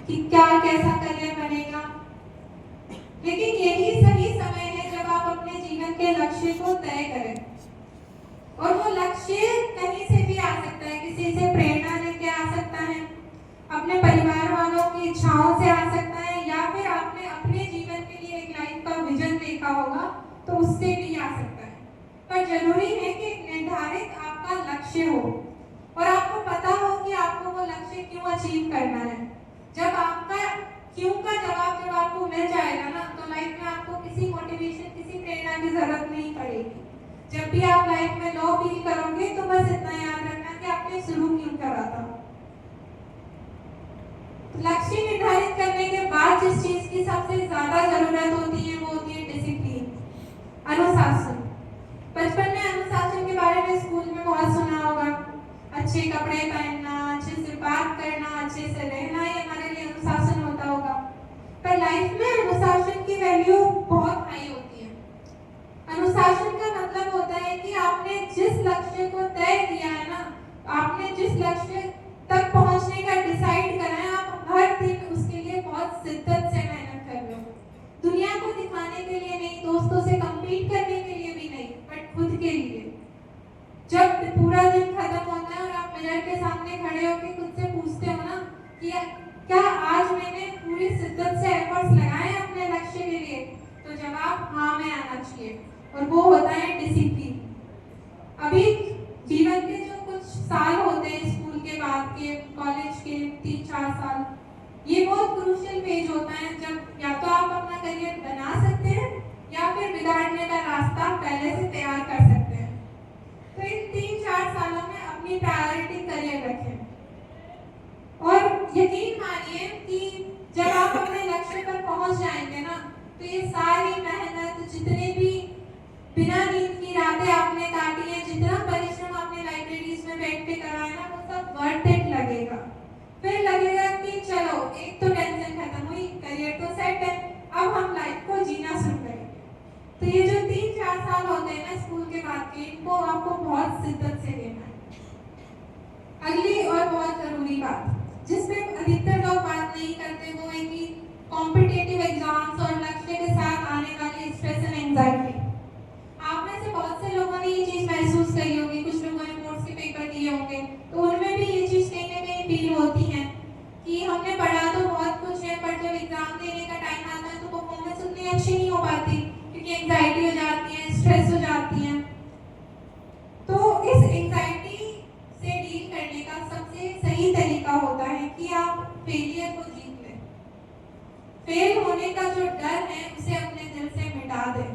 कि क्या कैसा करियर बनेगा। लेकिन यही सही समय है जब आप अपने जीवन के लक्ष्य को तय करें। और वो लक्ष्य कहीं से भी आ सकता है, किसी से प्रेरणा लेके आ सकता है, अपने परिवार वालों की इच्छाओं से आ सकता है, या फिर आपने अपने जीवन के लिए एक लाइफ का विजन देखा होगा तो उससे भी आ सकता है। पर जरूरी है कि एक निर्धारित आपका लक्ष्य हो और आपको पता हो कि आपको वो लक्ष्य क्यों अचीव करना है। जब आपका क्यों का जवाब जब आपको मिल जाएगा ना, तो लाइफ में आपको किसी मोटिवेशन, किसी प्रेरणा की जरूरत नहीं पड़ेगी। जब भी आप लाइफ में लो फील करोगे तो बस इतना याद रखना कि आपने शुरू क्यों करा था। लक्ष्य निर्धारित करने के बाद जिस चीज की सबसे ज्यादा जरूरत होती है वो होती है डिसिप्लिन, अनुशासन। बचपन में अनुशासन के बारे में स्कूल में बहुत सुना होगा। अच्छे कपड़े पहनना, अच्छे से बात करना, अच्छे से रहना, ये हमारे लिए अनुशासन होता होगा। पर लाइफ में अनुशासन की वैल्यू बहुत हाई होती है। अनुशासन का मतलब होता है कि आपने जिस लक्ष्य को तय किया है ना, आपने जिस लक्ष्य तक पहुंचने का डिसाइड करा है, आप हर दिन उसके लिए बहुत शिद्दत से मेहनत कर रहे हो। दुनिया को दिखाने के लिए नहीं, दोस्तों से कम्पीट करने के लिए भी नहीं, बट खुद के लिए। जब पूरा दिन खत्म होता है और आप मिरर के सामने खड़े होकर खुद से पूछते हो ना कि क्या आज मैंने पूरी शिद्दत से एफर्ट्स लगाए हैं अपने लक्ष्य के लिए, तो जवाब हाँ में आना चाहिए। और वो होता है डिसिप्लिन। अभी जीवन के जो कुछ साल होते हैं, स्कूल के बाद के, कॉलेज के 3-4 साल, ये बहुत क्रूशियल फेज होता है जब या तो आप अपना करियर बना सकते हैं या फिर बिगाड़ने का रास्ता पहले से तैयार कर सकते हैं। तो इन 3-4 सालों में अपनी प्रायोरिटी करियर रखें और यकीन मानिए कि जब आप अपने लक्ष्य पर पहुंच जाएंगे ना, तो ये सारी मेहनत, जितने भी बिना नींद की रातें आपने काटी है, जितना परिश्रम आपने लाइब्रेरीज में बैठ के करा है ना, वो सब वर्थ इट लगेगा। फिर लगेगा कि चलो एक तो टेंशन खत्म हुई, करियर तो सेट है, अब हम लाइफ को जीना शुरू करेंगे। तो ये जो 3-4 साल होते हैं ना स्कूल के बाद के, इनको आपको बहुत शिद्दत से देना है। अगली और बहुत जरूरी बात जिसमें अधिकतर लोग बात नहीं करते वो है कि कॉम्पिटिटिव एग्जाम्स और लक्ष्य के साथ आने वाली स्ट्रेस एंड एंजाइटी। आप में से बहुत से लोगों ने ये चीज महसूस करी होगी, कुछ लोगों ने बोर्ड्स के पेपर दिए होंगे, तो उनमें भी ये चीज कहीं ना कहीं फील होती है कि हमने पढ़ा तो बहुत कुछ है, पर जब एग्जाम देने का टाइम आता है तो परफॉर्मेंस उतनी अच्छी नहीं हो पाती, क्योंकि एंजाइटी हो जाती है, स्ट्रेस हो जाती है। तो इस एंजाइटी से डील करने का सबसे सही तरीका होता है कि आप फेलियर को जीत लें। फेल होने का जो डर है उसे अपने दिल से मिटा दें।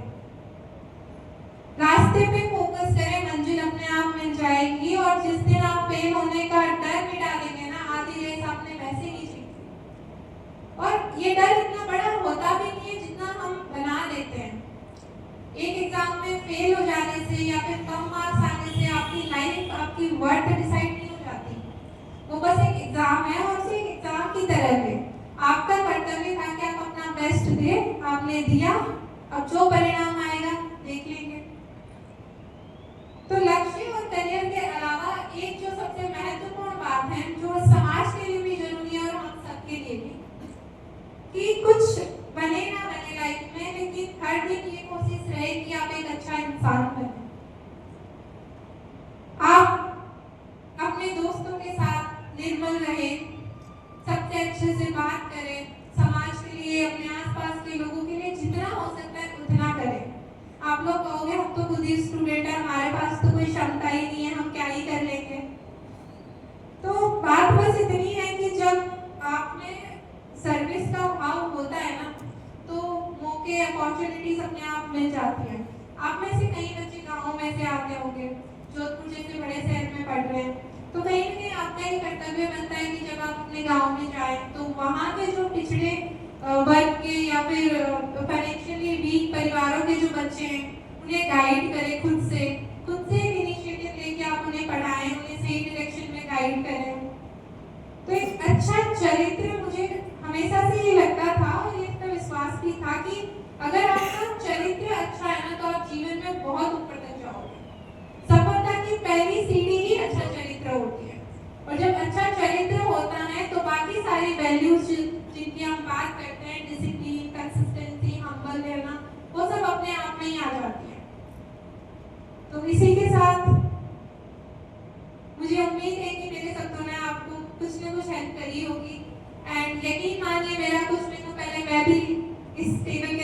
रास्ते पे फोकस करें, मंजिल अपने आप मिल जाएगी। और जिस दिन आप फेल होने का डर मिटा देंगे ना, आधी रेस आपने वैसे ही जीती। और ये डर इतना बड़ा होता भी नहीं है जितना हम बना देते हैं। एक एग्जाम में फेल हो जाने से या फिर कम मार्क्स आने से आपकी लाइफ, आपकी वर्थ डिसाइड नहीं हो जाती। वो बस एक एग्जाम है और उसे एक एग्जाम की तरह है। आपका कर्तव्य था कि आप अपना बेस्ट दें, आपने दिया, अब जो परिणाम आएगा देख लेंगे। तो लक्ष्य और करियर के अलावा एक जो सबसे महत्वपूर्ण बात है, जो समाज के लिए भी जरूरी है और हम सबके लिए भी, कि कुछ बने ना बने लाइफ में, लेकिन हर दिन ये कोशिश रहे कि आप एक अच्छा इंसान बने। आप अपने दोस्तों के साथ निर्मल रहे, सबसे अच्छे से बात करें, समाज के लिए, अपने आसपास के लोगों के लिए जितना हो सकता है उतना करें। आप लोग कहोगे हम तो खुद ही स्टूडेंट है, हमारे पास तो कोई क्षमता ही नहीं है, हम क्या ही कर लेंगे। तो बात बस इतनी है कि जब आप में सर्विस का भाव होता है ना, तो मौके, अपॉर्चुनिटीज अपने आप मिल जाती हैं। आप में से कई बच्चे गाँव में से आते होंगे, जोधपुर जैसे बड़े शहर में पढ़ रहे हैं, तो कहीं ना कहीं आपका ये कर्तव्य बनता है कि जब आप अपने गाँव में जाए तो वहाँ के जो पिछड़े वर्ग के या फिर फाइनेंशियली वीक परिवारों के जो बच्चे हैं उन्हें गाइड करें, खुद से इनिशिएटिव लेके आप उन्हें पढ़ाएं, उन्हें सही डायरेक्शन में गाइड करें। तो एक अच्छा चरित्र, मुझे हमेशा से ये लगता था और ये इसका विश्वास भी था कि अगर आपका चरित्र अच्छा है ना, तो आप जीवन में बहुत ऊपर तक जाओगे। सफलता की पहली सीढ़ी ही अच्छा चरित्र होती है, और जब अच्छा चरित्र होता है तो बाकी सारी वैल्यूज जिनकी हम बात करते हैं, डिसिप्लिन, कंसिस्टेंसी, हम्बल रहना, वो सब अपने आप में ही आ जाती है। तो इसी के साथ मुझे उम्मीद है कि मेरे शब्दों ने आपको कुछ न कुछ हेल्प करी होगी। एंड यकीन मानिए, मेरा कुछ दिनों पहले मैं भी इस टेबल